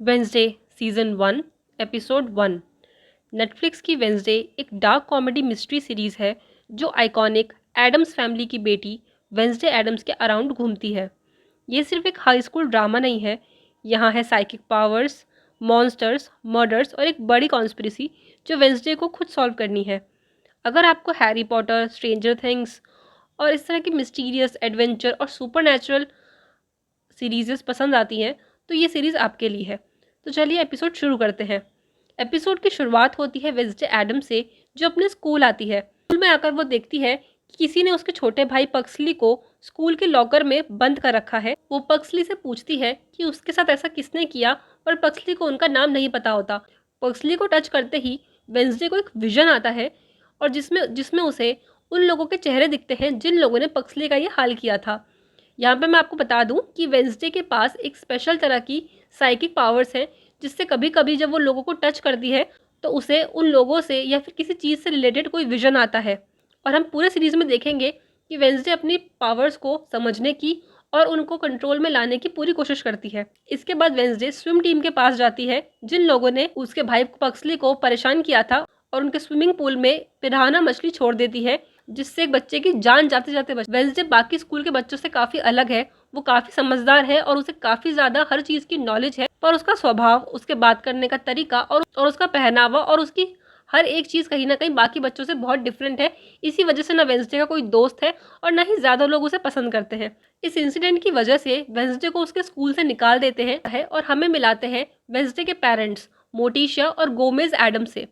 Wednesday season 1 episode 1। Netflix की Wednesday एक dark comedy mystery series है जो आइकॉनिक एडम्स फैमिली की बेटी वेंसडे एडम्स के अराउंड घूमती है। ये सिर्फ एक हाई स्कूल ड्रामा नहीं है, यहाँ है साइकिक पावर्स, मॉन्स्टर्स, मर्डर्स और एक बड़ी कॉन्स्पिरेसी जो वेंसडे को खुद सॉल्व करनी है। अगर आपको हैरी पॉटर, स्ट्रेंजर थिंग्स और इस तरह की मिस्टीरियस एडवेंचर और सुपर सीरीज़ पसंद आती हैं तो ये सीरीज़ आपके लिए है। तो चलिए एपिसोड शुरू करते हैं। एपिसोड की शुरुआत होती है वेंसडे एडम से, जो अपने स्कूल आती है। स्कूल में आकर वो देखती है कि किसी ने उसके छोटे भाई पक्सली को स्कूल के लॉकर में बंद कर रखा है। वो पक्सली से पूछती है कि उसके साथ ऐसा किसने किया, पर पक्सली को उनका नाम नहीं पता होता। पक्सली को टच करते ही वेंसडे को एक विजन आता है और जिसमें जिसमें उसे उन लोगों के चेहरे दिखते हैं जिन लोगों ने पक्सली का ये हाल किया था। यहाँ पे मैं आपको बता दूं कि वेंसडे के पास एक स्पेशल तरह की साइकिक पावर्स हैं, जिससे कभी कभी जब वो लोगों को टच करती है तो उसे उन लोगों से या फिर किसी चीज़ से रिलेटेड कोई विजन आता है। और हम पूरे सीरीज़ में देखेंगे कि वेंसडे अपनी पावर्स को समझने की और उनको कंट्रोल में लाने की पूरी कोशिश करती है। इसके बाद वेंसडे स्विम टीम के पास जाती है जिन लोगों ने उसके भाई पक्सली को परेशान किया था, और उनके स्विमिंग पूल में पिराना मछली छोड़ देती है, जिससे एक बच्चे की जान जाते जाते बच। वेंसडे बाकी स्कूल के बच्चों से काफ़ी अलग है। वो काफ़ी समझदार है और उसे काफ़ी ज़्यादा हर चीज़ की नॉलेज है, पर उसका स्वभाव, उसके बात करने का तरीका और उसका पहनावा और उसकी हर एक चीज़ कहीं ना कहीं बाकी बच्चों से बहुत डिफरेंट है। इसी वजह से ना वेंसडे का कोई दोस्त है और ना ही ज़्यादा लोग उसे पसंद करते हैं। इस इंसिडेंट की वजह से वेंसडे को उसके स्कूल से निकाल देते हैं और हमें मिलाते हैं वेंसडे के पेरेंट्स मोटिशा और गोमेज एडम से।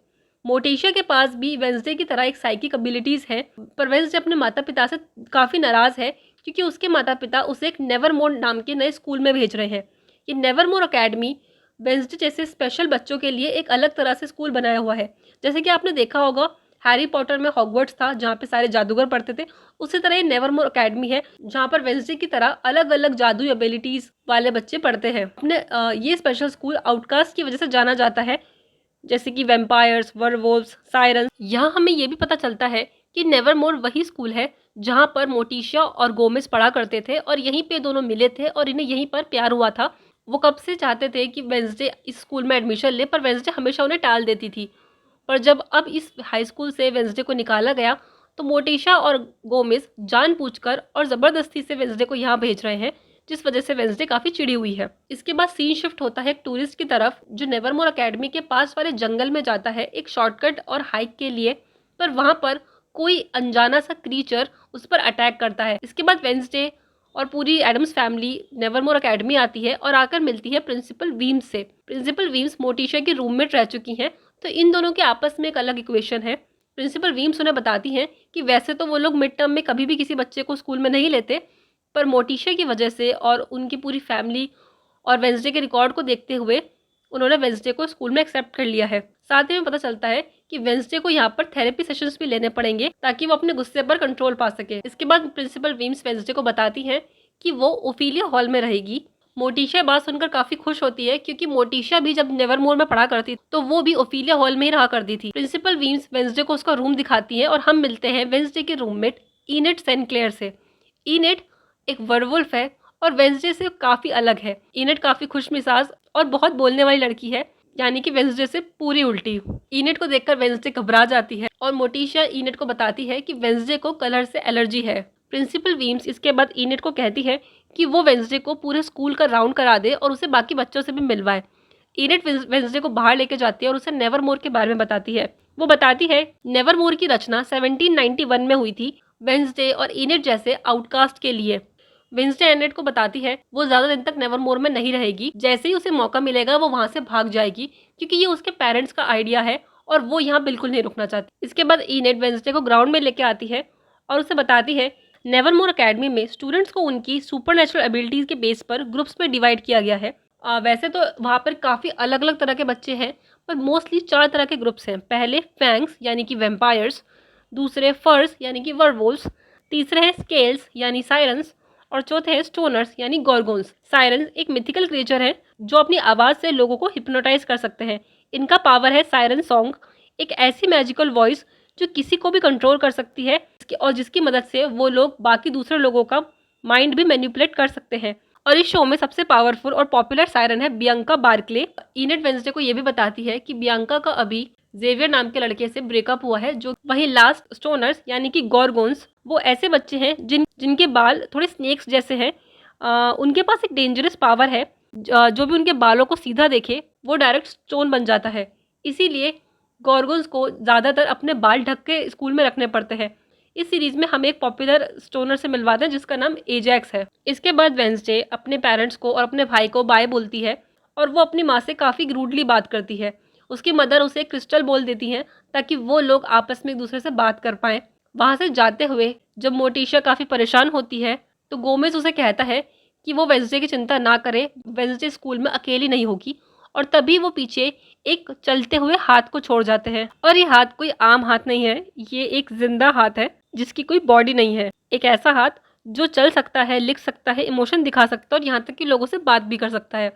मोटिशा के पास भी वेंसडे की तरह एक साइकिक एबिलिटीज़ हैं, पर वेंसडे अपने माता पिता से काफ़ी नाराज़ है क्योंकि उसके माता पिता उसे एक नेवरमोर नाम के नए स्कूल में भेज रहे हैं। ये नेवरमोर अकेडमी वेंसडे जैसे स्पेशल बच्चों के लिए एक अलग तरह से स्कूल बनाया हुआ है। जैसे कि आपने देखा होगा हैरी पॉटर में हॉगवर्ट्स था जहाँ पे सारे जादूगर पढ़ते थे, उसी तरह ये नेवरमोर अकेडमी है जहाँ पर वेंसडे की तरह अलग अलग जादू एबिलिटीज़ वाले बच्चे पढ़ते हैं। अपने ये स्पेशल स्कूल आउटकास्ट की वजह से जाना जाता है, जैसे कि वैम्पायर्स, वर्वोल्व्स, सायरन। यहाँ हमें ये भी पता चलता है कि नेवरमोर वही स्कूल है जहाँ पर मोटिशा और गोमेज पढ़ा करते थे और यहीं पे दोनों मिले थे और इन्हें यहीं पर प्यार हुआ था। वो कब से चाहते थे कि वेंसडे इस स्कूल में एडमिशन ले, पर वेंसडे हमेशा उन्हें टाल देती थी। पर जब अब इस हाई स्कूल से वेंसडे को निकाला गया तो मोटिशा और गोमेज जानबूझकर और ज़बरदस्ती से वेंसडे को यहाँ भेज रहे हैं, जिस वजह से वेंसडे काफ़ी चिड़ी हुई है। इसके बाद सीन शिफ्ट होता है एक टूरिस्ट की तरफ जो नेवरमोर अकेडमी के पास वाले जंगल में जाता है एक शॉर्टकट और हाइक के लिए, पर वहाँ पर कोई अनजाना सा क्रीचर उस पर अटैक करता है। इसके बाद वेंसडे और पूरी एडम्स फैमिली नेवरमोर अकेडमी आती है और आकर मिलती है प्रिंसिपल वीम्स से। प्रिंसिपल वीम्स मोटिशा की रूममेट रह चुकी हैं, तो इन दोनों के आपस में एक अलग इक्वेशन है। प्रिंसिपल वीम्स उन्हें बताती हैं कि वैसे तो वो लोग मिड टर्म में कभी भी किसी बच्चे को स्कूल में नहीं लेते, पर मोटिशा की वजह से और उनकी पूरी फैमिली और वेंसडे के रिकॉर्ड को देखते हुए उन्होंने वेंसडे को स्कूल में एक्सेप्ट कर लिया है। साथ ही में पता चलता है कि वेंसडे को यहाँ पर थेरेपी सेशंस भी लेने पड़ेंगे ताकि वो अपने गुस्से पर कंट्रोल पा सके। इसके बाद प्रिंसिपल वीम्स वेंसडे को बताती हैं कि वो ओफिलिया हॉल में रहेगी। मोटिशा बात सुनकर काफी खुश होती है क्योंकि मोटिशा भी जब नेवरमोर में पढ़ा करती तो वो भी ओफिलिया हॉल में ही रहा करती थी। प्रिंसिपल वीम्स वेंसडे को उसका रूम दिखाती है और हम मिलते हैं वेंसडे के रूममेट इनेट सेंक्लेयर से। इनेट एक वर्वुल्फ है और वेंसडे से काफ़ी अलग है। इनेट काफ़ी खुशमिजाज और बहुत बोलने वाली लड़की है, यानी कि वेंसडे से पूरी उल्टी। इनेट को देखकर वेंसडे घबरा जाती है और मोटिशा इनेट को बताती है कि वेंसडे को कलर से एलर्जी है। प्रिंसिपल वीम्स इसके बाद इनेट को कहती है कि वो वेंसडे को पूरे स्कूल का राउंड करा दे और उसे बाकी बच्चों से भी मिलवाए। इनेट वेंसडे को बाहर लेके जाती है और उसे नेवरमोर के बारे में बताती है। वो बताती है नेवरमोर की रचना 1791 में हुई थी वेंसडे और इनेट जैसे आउटकास्ट के लिए। वेंसडे एनेट को बताती है वो ज़्यादा दिन तक नेवरमोर में नहीं रहेगी, जैसे ही उसे मौका मिलेगा वो वहाँ से भाग जाएगी क्योंकि ये उसके पेरेंट्स का आइडिया है और वो यहाँ बिल्कुल नहीं रुकना चाहती। इसके बाद इनेट वेंसडे को ग्राउंड में लेके आती है और उसे बताती है नेवरमोर अकेडमी में स्टूडेंट्स को उनकी सुपरनेचुरल एबिलिटीज़ के बेस पर ग्रुप्स में डिवाइड किया गया है। वैसे तो वहाँ पर काफ़ी अलग अलग तरह के बच्चे हैं, पर मोस्टली 4 तरह के ग्रुप्स हैं। पहले फैंग्स यानी कि वेम्पायर्स, दूसरे फर्स यानी कि वर्वोल्व्स, तीसरे हैं स्केल्स यानी सायरन्स और चौथे हैं स्टोनर्स यानी गॉर्गोन्स। सायरन एक मिथिकल क्रिएचर है जो अपनी आवाज़ से लोगों को हिप्नोटाइज कर सकते हैं। इनका पावर है सायरन सॉन्ग, एक ऐसी मैजिकल वॉइस जो किसी को भी कंट्रोल कर सकती है और जिसकी मदद से वो लोग बाकी दूसरे लोगों का माइंड भी मैनिपुलेट कर सकते हैं। और इस शो में सबसे पावरफुल और पॉपुलर सायरन है बियांका बार्कले। इनेट वेंसडे को ये भी बताती है कि बियांका का अभी जेवियर नाम के लड़के से ब्रेकअप हुआ है। जो वहीं लास्ट स्टोनर्स यानी कि गॉर्गोन्स, वो ऐसे बच्चे हैं जिनके बाल थोड़े स्नेक्स जैसे हैं। उनके पास एक डेंजरस पावर है, जो भी उनके बालों को सीधा देखे वो डायरेक्ट स्टोन बन जाता है। इसीलिए गॉर्गोन्स को ज़्यादातर अपने बाल ढक के स्कूल में रखने पड़ते हैं। इस सीरीज में हम एक पॉपुलर स्टोनर से मिलवाते हैं जिसका नाम एजैक्स है। इसके बाद वेंसडे अपने पेरेंट्स को और अपने भाई को बाय बोलती है और वो अपनी माँ से काफ़ी रूडली बात करती है। उसकी मदर उसे क्रिस्टल बोल देती हैं ताकि वो लोग आपस में एक दूसरे से बात कर पाएँ। वहाँ से जाते हुए जब मोटिशा काफ़ी परेशान होती है तो गोमेज उसे कहता है कि वो वेंसडे की चिंता ना करे, वेंसडे स्कूल में अकेली नहीं होगी। और तभी वो पीछे एक चलते हुए हाथ को छोड़ जाते हैं। और ये हाथ कोई आम हाथ नहीं है, ये एक जिंदा हाथ है जिसकी कोई बॉडी नहीं है। एक ऐसा हाथ जो चल सकता है, लिख सकता है, इमोशन दिखा सकता है और यहाँ तक कि लोगों से बात भी कर सकता है।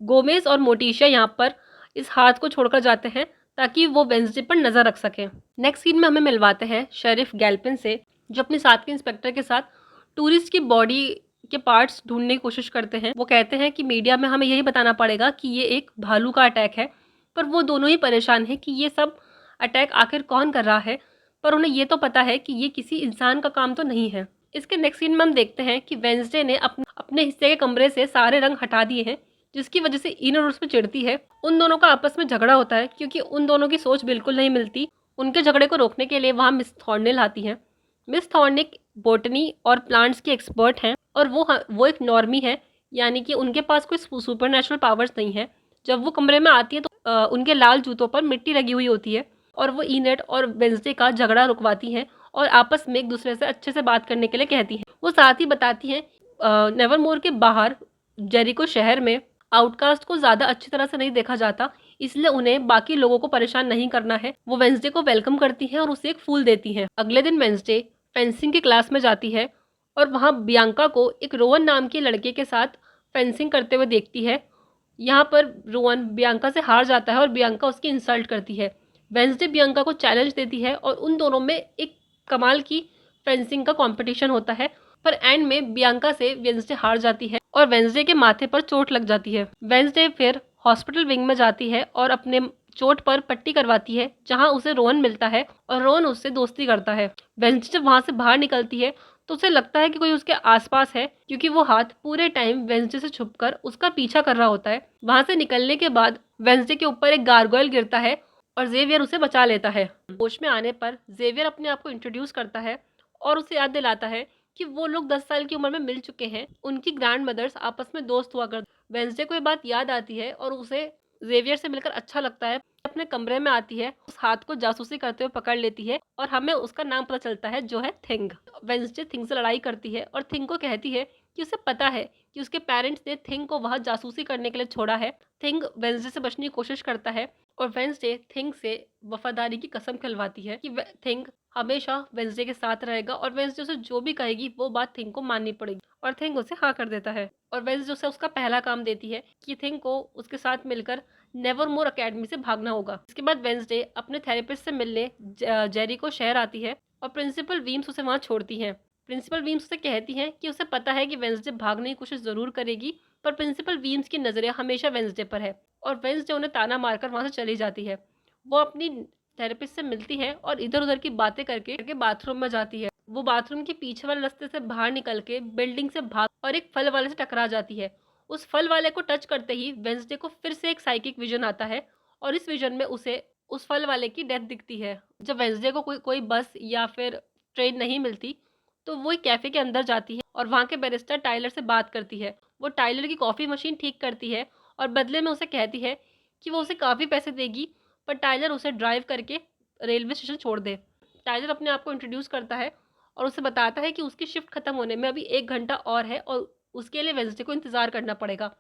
गोमेज और मोटिशा यहाँ पर इस हाथ को छोड़कर जाते हैं ताकि वो वेंसडे पर नज़र रख सकें। नेक्स्ट सीन में हमें मिलवाते हैं शेरिफ गैल्पिन से, जो अपने साथ के इंस्पेक्टर के साथ टूरिस्ट की बॉडी के पार्ट्स ढूंढने की कोशिश करते हैं। वो कहते हैं कि मीडिया में हमें यही बताना पड़ेगा कि ये एक भालू का अटैक है, पर वो दोनों ही परेशान हैं कि ये सब अटैक आखिर कौन कर रहा है। पर उन्हें ये तो पता है कि ये किसी इंसान का काम तो नहीं है। इसके नेक्स्ट सीन में हम देखते हैं कि वेंसडे ने अपने हिस्से के कमरे से सारे रंग हटा दिए हैं, जिसकी वजह से इनर उस पर चिढ़ती है। उन दोनों का आपस में झगड़ा होता है क्योंकि उन दोनों की सोच बिल्कुल नहीं मिलती। उनके झगड़े को रोकने के लिए वहाँ मिस थॉर्नेल आती हैं। मिस थॉर्निक बोटनी और प्लांट्स की एक्सपर्ट हैं और वो एक नॉर्मी है, यानी कि उनके पास कोई सुपर नेचुरल पावर्स नहीं है। जब वो कमरे में आती है तो उनके लाल जूतों पर मिट्टी लगी हुई होती है और वो इनेट और वेंसडे का झगड़ा रुकवाती हैं और आपस में एक दूसरे से अच्छे से बात करने के लिए कहती हैं। वो साथ ही बताती हैं नेवरमोर के बाहर जेरिको शहर में आउटकास्ट को ज़्यादा अच्छी तरह से नहीं देखा जाता, इसलिए उन्हें बाकी लोगों को परेशान नहीं करना है। वो वेंसडे को वेलकम करती हैं और उसे एक फूल देती हैं। अगले दिन वेंसडे फेंसिंग की क्लास में जाती है और वहाँ बियांका को एक रोहन नाम के लड़के के साथ फेंसिंग करते हुए देखती है। यहाँ पर रोहन बियांका से हार जाता है और बियांका उसकी इंसल्ट करती है। वेंसडे बियांका को चैलेंज देती है और उन दोनों में एक कमाल की फेंसिंग का कंपटीशन होता है, पर एंड में बियांका से वेंसडे हार जाती है और वेंसडे के माथे पर चोट लग जाती है। वेंसडे फिर हॉस्पिटल विंग में जाती है और अपने चोट पर पट्टी करवाती है, जहां उसे रोहन मिलता है और रोहन उससे दोस्ती करता है। वेंसडे जब वहां से बाहर निकलती है तो उसे लगता है कि कोई उसके आसपास है, क्योंकि वो हाथ पूरे टाइम वेंसडे से छुपकर उसका पीछा कर रहा होता है। वहां से निकलने के बाद वेंसडे के ऊपर एक गार्गोयल गिरता है और जेवियर उसे बचा लेता है। होश में आने पर जेवियर अपने आप को इंट्रोड्यूस करता है और उसे याद दिलाता है कि वो लोग 10 साल की उम्र में मिल चुके हैं। उनकी ग्रैंड मदर्स आपस में दोस्त हुआ कर। वेंसडे को ये बात याद आती है और उसे जेवियर से मिलकर अच्छा लगता है। अपने कमरे में आती है, उस हाथ को जासूसी करते हुए पकड़ लेती है और हमें उसका नाम पता चलता है जो है थिंग। वेंसडे थिंग से लड़ाई करती है और थिंग को कहती है कि उसे पता है कि उसके पेरेंट्स ने थिंग को वहाँ जासूसी करने के लिए छोड़ा है। थिंग वेंसडे से बचने की कोशिश करता है और वेंसडे थिंग से वफादारी की कसम खिलवाती है कि थिंग हमेशा वेंसडे के साथ रहेगा और वेंसडे उसे जो भी कहेगी वो बात थिंग को माननी पड़ेगी। और थिंग उसे हाँ कर देता है और वेंसडे उसे उसका पहला काम देती है कि थिंग को उसके साथ मिलकर नेवरमोर अकेडमी से भागना होगा। इसके बाद वेंसडे अपने थेरेपिस्ट से मिलने जेरिको शहर आती है और प्रिंसिपल वीम्स उसे वहाँ छोड़ती हैं। प्रिंसिपल वीम्स उसे कहती हैं कि उसे पता है कि वेंसडे भागने की कोशिश ज़रूर करेगी, पर प्रिंसिपल वीम्स की नज़रें हमेशा वेंसडे पर है और वेंसडे उन्हें ताना मारकर वहाँ से चली जाती है। वो अपनी थेरेपिस्ट से मिलती है और इधर उधर की बातें करके बाथरूम में जाती है। वो बाथरूम के पीछे वाले रास्ते से बाहर निकल के बिल्डिंग से भाग और एक फल वाले से टकरा जाती है। उस फल वाले को टच करते ही वेंसडे को फिर से एक साइकिक विजन आता है और इस विजन में उसे उस फल वाले की डेथ दिखती है। जब वेंसडे को कोई बस या फिर ट्रेन नहीं मिलती तो वो एक कैफ़े के अंदर जाती है और वहाँ के बैरिस्टा टाइलर से बात करती है। वो टाइलर की कॉफ़ी मशीन ठीक करती है और बदले में उसे कहती है कि वो उसे काफ़ी पैसे देगी, पर टाइलर उसे ड्राइव करके रेलवे स्टेशन छोड़ दे। टाइलर अपने आप को इंट्रोड्यूस करता है और उसे बताता है कि उसकी शिफ्ट खत्म होने में अभी 1 घंटा और है और उसके लिए वेंसडे को इंतज़ार करना पड़ेगा।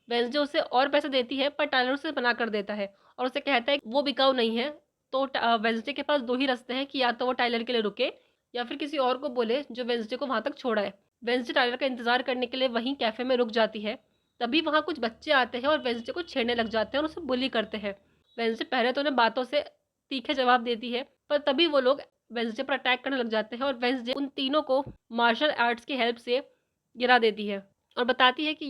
वेंसडे उसे और पैसे देती है, पर टाइलर उसे मना कर देता है और उसे कहता है कि वो बिकाऊ नहीं है। तो वेंसडे के पास 2 ही रास्ते हैं कि या तो वो टाइलर के लिए रुके या फिर किसी और को बोले जो वेंसडे को वहाँ तक छोड़ा है। वेंसडे टाइलर का इंतज़ार करने के लिए वहीं कैफ़े में रुक जाती है। तभी वहाँ कुछ बच्चे आते हैं और वेंसडे को छेड़ने लग जाते हैं और उसे बुली करते हैं। वेंसडे पहले तो उन्हें बातों से तीखे जवाब देती है, पर तभी वो लोग वेंसडे पर अटैक करने लग जाते हैं और वेंसडे उन तीनों को मार्शल आर्ट्स की हेल्प से गिरा देती है। और बताती है कि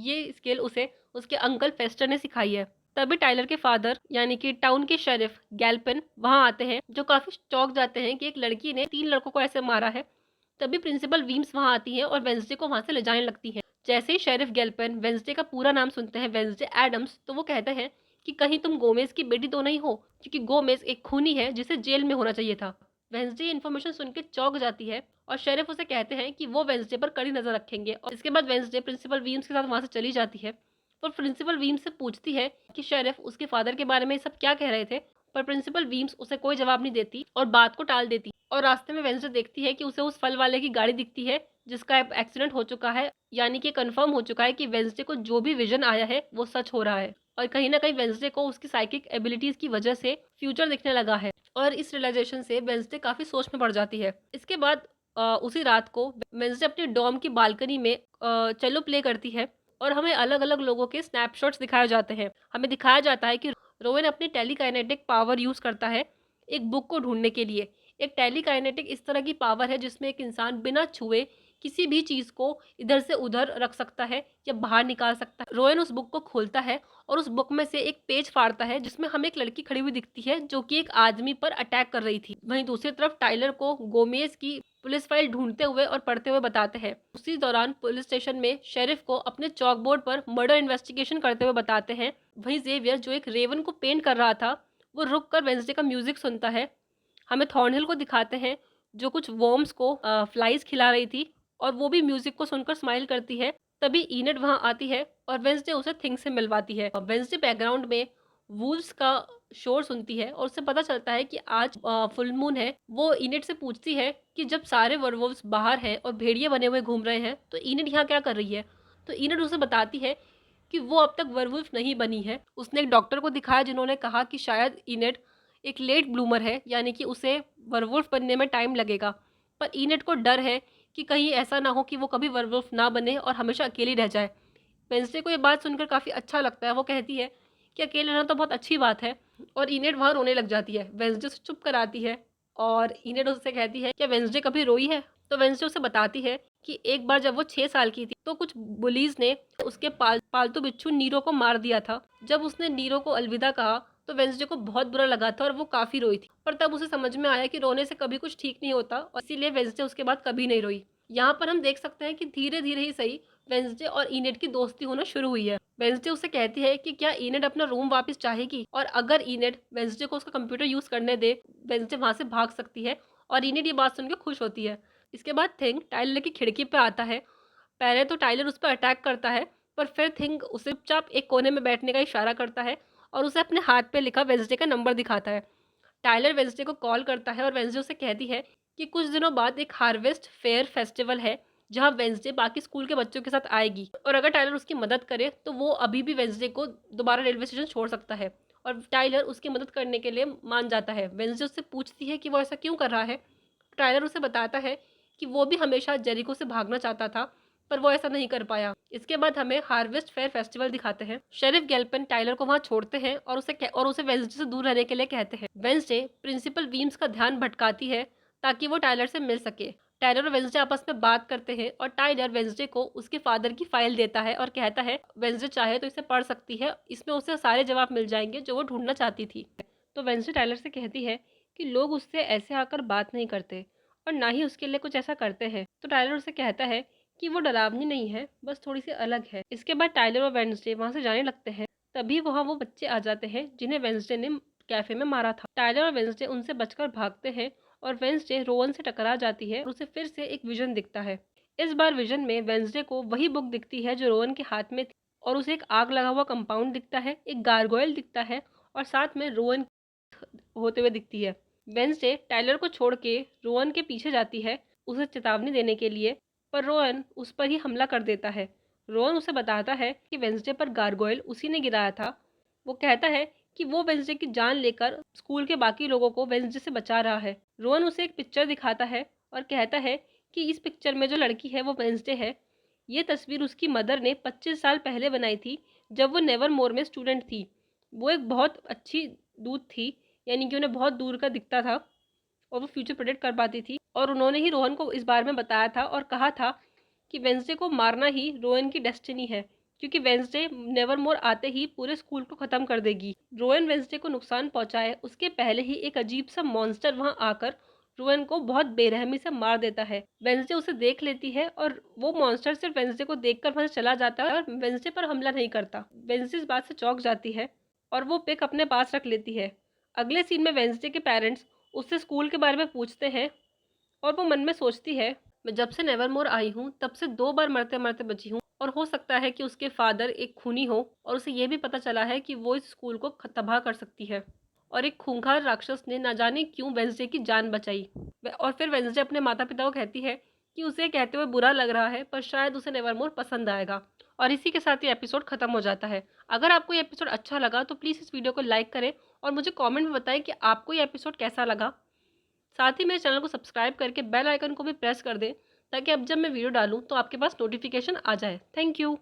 ये स्किल उसे उसके अंकल फेस्टर ने सिखाई है। तभी टाइलर के फादर यानी कि टाउन के शेरिफ गैल्पिन वहाँ आते हैं, जो काफ़ी चौंक जाते हैं कि एक लड़की ने 3 लड़कों को ऐसे मारा है। तभी प्रिंसिपल वीम्स वहाँ आती है और वेंसडे को वहाँ से ले जाने लगती है। जैसे ही शेरिफ गैल्पिन वेंसडे का पूरा नाम सुनते हैं, वेंसडे एडम्स, तो वो कहते हैं कि कहीं तुम गोमेज की बेटी तो नहीं हो, क्योंकि गोमेज एक खूनी है जिसे जेल में होना चाहिए था। वेंसडे इन्फॉर्मेशन सुन के चौंक जाती है और शेरिफ उसे कहते हैं कि वो वेंसडे पर कड़ी नजर रखेंगे। और इसके बाद वेंसडे प्रिंसिपल वीम्स के साथ वहाँ से चली जाती है और प्रिंसिपल वीम्स से पूछती है कि शेरिफ उसके फादर के बारे में सब क्या कह रहे थे, पर प्रिंसिपल वीम्स उसे कोई जवाब नहीं देती और बात को टाल देती। और रास्ते में वेंसडे देखती है कि उसे उस फल वाले की गाड़ी दिखती है जिसका एक्सीडेंट हो चुका है, यानी कि कंफर्म हो चुका है कि वेंसडे को जो भी विजन आया है वो सच हो रहा है। और कहीं ना कहीं वेंसडे को उसकी साइकिक एबिलिटीज की वजह से फ्यूचर दिखने लगा है। और इस रियलाइजेशन से वेंसडे काफी सोच में पड़ जाती है। इसके बाद उसी रात को वेंसडे अपनी डॉर्म की बालकनी में चेलो प्ले करती है और हमें अलग अलग लोगों के स्नैपशॉट्स दिखाए जाते हैं। हमें दिखाया जाता है कि रोवन अपनी टेलीकाइनेटिक पावर यूज करता है एक बुक को ढूंढने के लिए। एक टेलीकाइनेटिक इस तरह की पावर है जिसमें एक इंसान बिना छुए किसी भी चीज को इधर से उधर रख सकता है या बाहर निकाल सकता है। रोयन उस बुक को खोलता है और उस बुक में से एक पेज फाड़ता है जिसमें हमें एक लड़की खड़ी हुई दिखती है जो कि एक आदमी पर अटैक कर रही थी। वहीं दूसरी तरफ टाइलर को गोमेज की पुलिस फाइल ढूंढते हुए और पढ़ते हुए बताते हैं। उसी दौरान पुलिस स्टेशन में शेरिफ को अपने चौक बोर्ड पर मर्डर इन्वेस्टिगेशन करते हुए बताते हैं। वहीं जेवियर जो एक रेवन को पेंट कर रहा था वो रुक कर वेंसडे का म्यूजिक सुनता है। हमें थॉर्नहिल को दिखाते हैं जो कुछ वॉर्म्स को फ्लाइज खिला रही थी और वो भी म्यूजिक को सुनकर स्माइल करती है। तभी इनेट वहां आती है और वेंसडे उसे थिंग से मिलवाती है। वेंसडे बैकग्राउंड में वूल्स का शोर सुनती है और उसे पता चलता है कि आज फुल मून है। वो इनेट से पूछती है कि जब सारे वर्वोल्व्स बाहर हैं और भेड़िए बने हुए घूम रहे हैं तो इनेट यहाँ क्या कर रही है। तो इनेट उसे बताती है कि वो अब तक वर्वुल्फ नहीं बनी है। उसने एक डॉक्टर को दिखाया जिन्होंने कहा कि शायद इनेट एक लेट ब्लूमर है, यानी कि उसे वर्वुल्फ बनने में टाइम लगेगा। पर इनेट को डर है कि कहीं ऐसा ना हो कि वो कभी वर्वुल्फ ना बने और हमेशा अकेली रह जाए। वेंसडे को ये बात सुनकर काफ़ी अच्छा लगता है। वो कहती है कि अकेले रहना तो बहुत अच्छी बात है और इनेट वहाँ रोने लग जाती है। वेंसडे उसे चुप कराती है और इनेट उससे कहती है क्या वेंसडे कभी रोई है। तो वेंसडे उसे बताती है कि एक बार जब वो 6 साल की थी तो कुछ बुलीज ने उसके पालतू बिच्छू नीरो को मार दिया था। जब उसने नीरो को अलविदा कहा तो वेंसडे को बहुत बुरा लगा था और वो काफ़ी रोई थी, पर तब उसे समझ में आया कि रोने से कभी कुछ ठीक नहीं होता और इसीलिए वेंसडे उसके बाद कभी नहीं रोई। यहाँ पर हम देख सकते हैं कि धीरे धीरे ही सही वेंसडे और इनेट की दोस्ती होना शुरू हुई है। वेंसडे उसे कहती है कि क्या इनेट अपना रूम वापस चाहेगी, और अगर इनेट वेंसडे को उसका कंप्यूटर यूज करने दे वेंसडे वहां से भाग सकती है और इनेट ये बात सुनकर खुश होती है। इसके बाद थिंग टाइलर की खिड़की पे आता है। पहले तो टाइलर उस पर अटैक करता है, पर फिर थिंग उसे चुपचाप एक कोने में बैठने का इशारा करता है और उसे अपने हाथ पे लिखा वेंसडे का नंबर दिखाता है। टाइलर वेंसडे को कॉल करता है और वेंसडे उसे कहती है कि कुछ दिनों बाद एक हार्वेस्ट फेयर फेस्टिवल है जहां वेंसडे बाकी स्कूल के बच्चों के साथ आएगी और अगर टाइलर उसकी मदद करे तो वो अभी भी वेंसडे को दोबारा रेलवे स्टेशन छोड़ सकता है। और टाइलर उसकी मदद करने के लिए मान जाता है। वेंसडे उससे पूछती है कि वो ऐसा क्यों कर रहा है। टाइलर उसे बताता है कि वो भी हमेशा जेरिको से भागना चाहता था पर वो ऐसा नहीं कर पाया। इसके बाद हमें हार्वेस्ट फेयर फेस्टिवल दिखाते हैं। शेरिफ गैल्पिन टाइलर को वहां छोड़ते हैं और उसे वेंसडे से दूर रहने के लिए कहते हैं। वेंसडे प्रिंसिपल वीम्स का ध्यान भटकाती है ताकि वो टाइलर से मिल सके। टाइलर और वेंसडे आपस में बात करते हैं और टाइलर वेंसडे को उसके फादर की फाइल देता है और कहता है वेंसडे चाहे तो इसे पढ़ सकती है, इसमें उसे सारे जवाब मिल जाएंगे जो वो ढूंढना चाहती थी। तो वेंसडे टाइलर से कहती है कि लोग उससे ऐसे आकर बात नहीं करते और ना ही उसके लिए कुछ ऐसा करते हैं। तो टाइलर उसे कहता है कि वो डरावनी नहीं है, बस थोड़ी सी अलग है। इसके बाद टाइलर और वेंसडे वहां से जाने लगते हैं। तभी वहां वो बच्चे आ जाते हैं जिन्हें वेंसडे ने कैफे में मारा था। टाइलर और वेंसडे उनसे बचकर भागते हैं और वेंसडे रोवन से टकरा जाती है और उसे फिर से एक विजन दिखता है। इस बार विजन में वेंसडे को वही बुक दिखती है जो रोवन के हाथ में थी और उसे एक आग लगा हुआ कंपाउंड दिखता है, एक गारगोयल दिखता है और साथ में रोवन होते हुए दिखती है। वेंसडे टाइलर को छोड़ के रोवन के पीछे जाती है उसे चेतावनी देने के लिए, पर रोवन उस पर ही हमला कर देता है। रोवन उसे बताता है कि वेंसडे पर गारगोयल उसी ने गिराया था। वो कहता है कि वो वेंसडे की जान लेकर स्कूल के बाकी लोगों को वेंसडे से बचा रहा है। रोवन उसे एक पिक्चर दिखाता है और कहता है कि इस पिक्चर में जो लड़की है वो वेंसडे है। ये तस्वीर उसकी मदर ने 25 साल पहले बनाई थी जब वो नेवरमोर में स्टूडेंट थी। वो एक बहुत अच्छी दूत थी, यानी कि उन्हें बहुत दूर का दिखता था और वो फ्यूचर प्रेडिक्ट कर पाती थी। और उन्होंने ही रोहन को इस बारे में बताया था और कहा था कि वेंसडे को मारना ही रोएन की डेस्टिनी है, क्योंकि वेंसडे नेवरमोर आते ही पूरे स्कूल को खत्म कर देगी। रोएन वेंसडे को नुकसान पहुंचाए उसके पहले ही एक अजीब सा मॉन्स्टर वहां आकर रोएन को बहुत बेरहमी से मार देता है। वेंसडे उसे देख लेती है और वो मॉन्स्टर सिर्फ वेंसडे को देखकर वहां से चला जाता है और वेंसडे पर हमला नहीं करता। वेंसडे इस बात से चौंक जाती है और वो पिक अपने पास रख लेती है। अगले सीन में वेंसडे के पेरेंट्स उससे स्कूल के बारे में पूछते हैं और वो मन में सोचती है, मैं जब से नेवरमोर आई हूँ तब से 2 बार मरते मरते बची हूँ और हो सकता है कि उसके फादर एक खूनी हो और उसे ये भी पता चला है कि वो इस स्कूल को तबाह कर सकती है और एक खूंखार राक्षस ने ना जाने क्यों वेंसडे की जान बचाई। और फिर वेंसडे अपने माता पिता को कहती है कि उसे कहते हुए बुरा लग रहा है पर शायद उसे नेवरमोर पसंद आएगा। और इसी के साथ ये एपिसोड खत्म हो जाता है। अगर आपको ये एपिसोड अच्छा लगा तो प्लीज़ इस वीडियो को लाइक करें और मुझे कमेंट में बताएं कि आपको ये एपिसोड कैसा लगा। साथ ही मेरे चैनल को सब्सक्राइब करके बेल आइकन को भी प्रेस कर दें ताकि अब जब मैं वीडियो डालूं तो आपके पास नोटिफिकेशन आ जाए। Thank you.